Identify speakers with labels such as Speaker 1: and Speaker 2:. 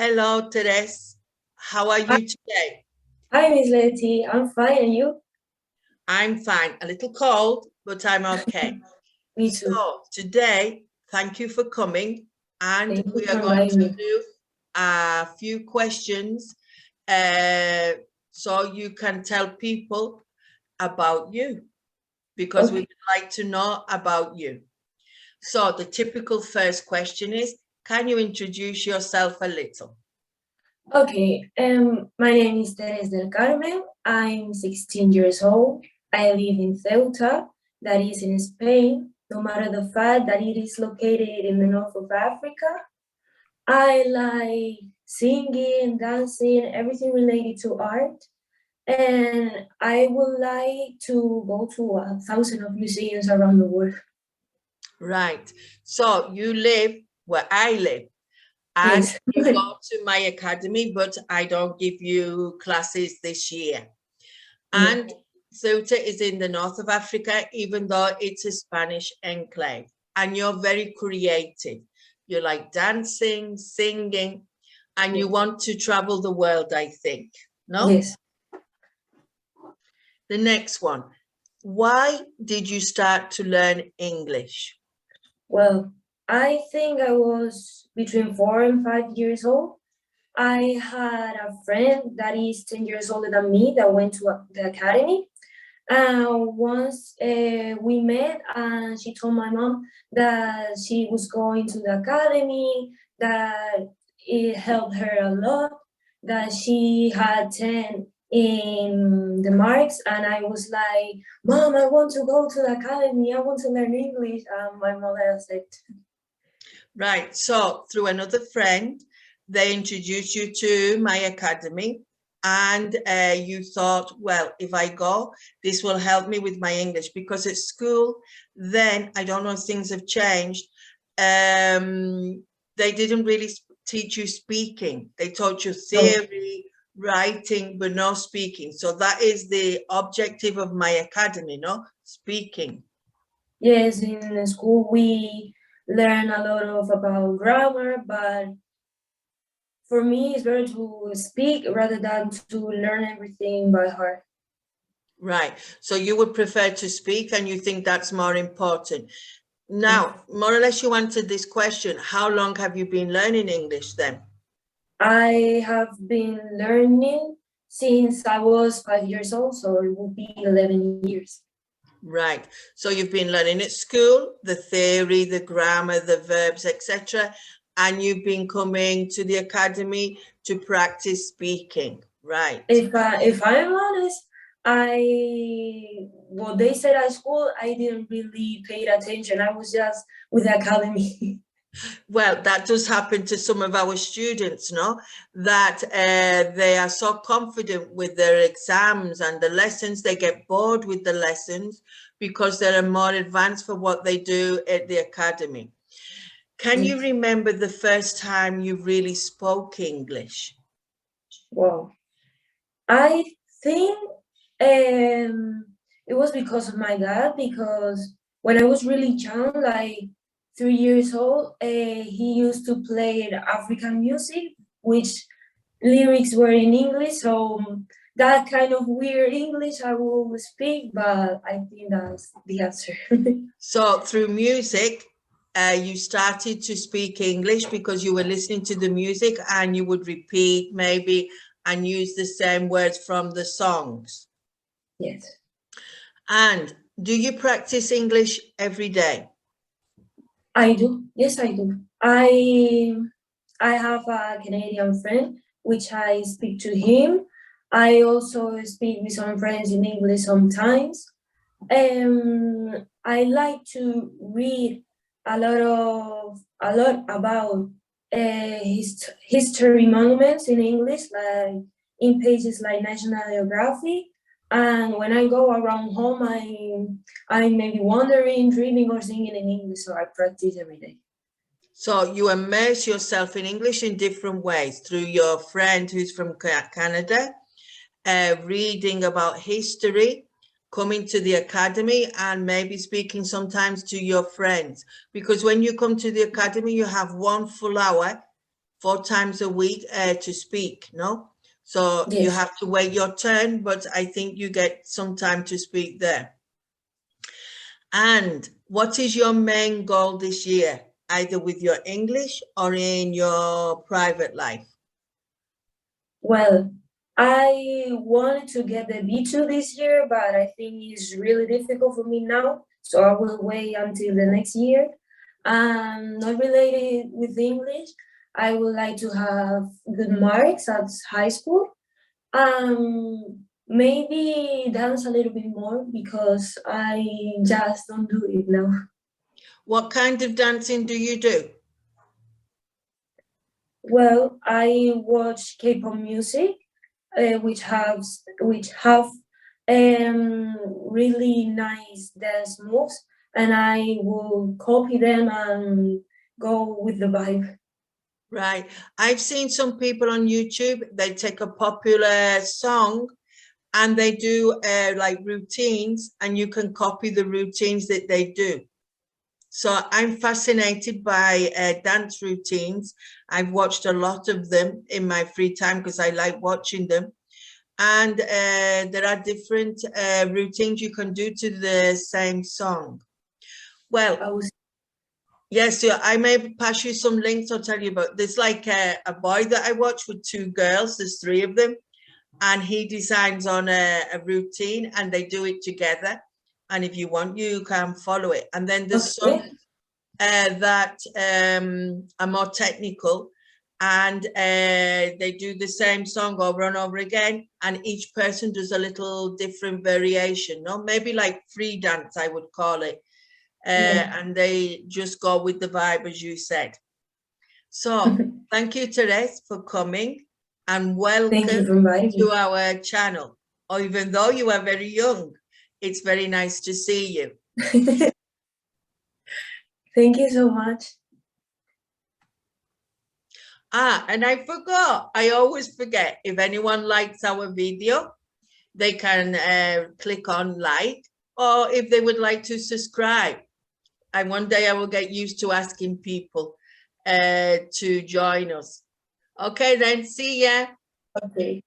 Speaker 1: Hello, Therese. How are you today?
Speaker 2: Hi, Miss Letty. I'm fine, and you?
Speaker 1: I'm fine. A little cold, but I'm okay.
Speaker 2: Me too.
Speaker 1: So today, thank you for coming, and
Speaker 2: Thank you
Speaker 1: we are
Speaker 2: for
Speaker 1: going
Speaker 2: inviting
Speaker 1: to
Speaker 2: me.
Speaker 1: do a few questions uh, so you can tell people about you because we
Speaker 2: Okay.
Speaker 1: would like to know about you. So the typical first question is, can you introduce yourself a little?
Speaker 2: Okay. My name is Therese del Carmen. I'm 16 years old. I live in Ceuta, that is in Spain. No matter the fact that it is located in the north of Africa, I like singing, dancing, everything related to art. And I would like to go to 1,000 of museums around the world.
Speaker 1: Right. So you live where I live. And
Speaker 2: Yes.
Speaker 1: you go to my academy, but I don't give you classes this year.
Speaker 2: Yeah.
Speaker 1: And Ceuta is in the north of Africa, even though it's a Spanish enclave. And you're very creative. You like dancing, singing, and you want to travel the world, I think. No?
Speaker 2: Yes.
Speaker 1: The next one. Why did you start to learn English?
Speaker 2: Well, I think I was between 4 and 5 years old. I had a friend that is 10 years older than me that went to the academy. Once we met, and she told my mom that she was going to the academy, that it helped her a lot, that she had 10 in the marks, and I was like, Mom, I want to go to the academy, I want to learn English. And my mother said,
Speaker 1: Right. So through another friend, they introduced you to my academy, and you thought, well, if I go, this will help me with my English, because at school, then I don't know if things have changed. They didn't really teach you speaking. They taught you
Speaker 2: no.
Speaker 1: theory, writing, but no speaking. So that is the objective of my academy, no? Speaking.
Speaker 2: Yes, in school we learn a lot of about grammar, but for me it's better to speak rather than to learn everything by heart.
Speaker 1: Right. So you would prefer to speak, and you think that's more important.
Speaker 2: Yes.
Speaker 1: Now, more or less you answered this question. How long have you been learning English then?
Speaker 2: I have been learning since I was 5 years old, so it will be 11 years.
Speaker 1: Right. So you've been learning at school, the theory, the grammar, the verbs, etc. And you've been coming to the academy to practice speaking. Right.
Speaker 2: If I'm honest, I what they said at school, I didn't really pay attention. I was just with the academy.
Speaker 1: Well, that does happen to some of our students, no? That they are so confident with their exams and the lessons, they get bored with the lessons because they're more advanced for what they do at the academy. Can you remember the first time you really spoke English?
Speaker 2: Wow. I think it was because of my dad, because when I was really young, like 3 years old, he used to play African music, which lyrics were in English. So that kind of weird English I will always speak, but I think that's the answer.
Speaker 1: So through music, you started to speak English because you were listening to the music and you would repeat maybe and use the same words from the songs.
Speaker 2: Yes.
Speaker 1: And do you practice English every day?
Speaker 2: I do. Yes, I do. I have a Canadian friend which I speak to him. I also speak with some friends in English sometimes. I like to read a lot about history monuments in English, like in pages like National Geographic. And when I go around home, I may be wandering, dreaming, or singing in English, so I practice every day.
Speaker 1: So you immerse yourself in English in different ways through your friend who's from Canada, reading about history, coming to the academy, and maybe speaking sometimes to your friends. Because when you come to the academy, you have 1 full hour 4 times a week to speak, no? So you
Speaker 2: Yes.
Speaker 1: have to wait your turn, but I think you get some time to speak there. And what is your main goal this year, either with your English or in your private life?
Speaker 2: Well, I wanted to get the B2 this year, but I think it's really difficult for me now. So I will wait until the next year. Not related with English, I would like to have good marks at high school. Maybe dance a little bit more because I just don't do it now.
Speaker 1: What kind of dancing do you do?
Speaker 2: Well, I watch K-pop music, which have really nice dance moves, and I will copy them and go with the vibe.
Speaker 1: Right. I've seen some people on YouTube, they take a popular song and they do like routines, and you can copy the routines that they do. So I'm fascinated by dance routines. I've watched a lot of them in my free time because I like watching them. And there are different routines you can do to the same song. Well, yes, yeah, I may pass you some links. I'll tell you about. There's like a boy that I watch with 2 girls. There's 3 of them, and he designs on a routine, and they do it together. And if you want, you can follow it. And then there's some that are more technical, and they do the same song over and over again, and each person does a little different variation, no, maybe like free dance, I would call it. And they just go with the vibe, as you said. So thank you, Therese, for coming, and welcome to our channel. Or even though you are very young, it's very nice to see you.
Speaker 2: Thank you so much.
Speaker 1: And I forgot, I always forget, if anyone likes our video, they can click on like, or if they would like to subscribe. And one day I will get used to asking people to join us. Okay, then, see ya.
Speaker 2: Okay.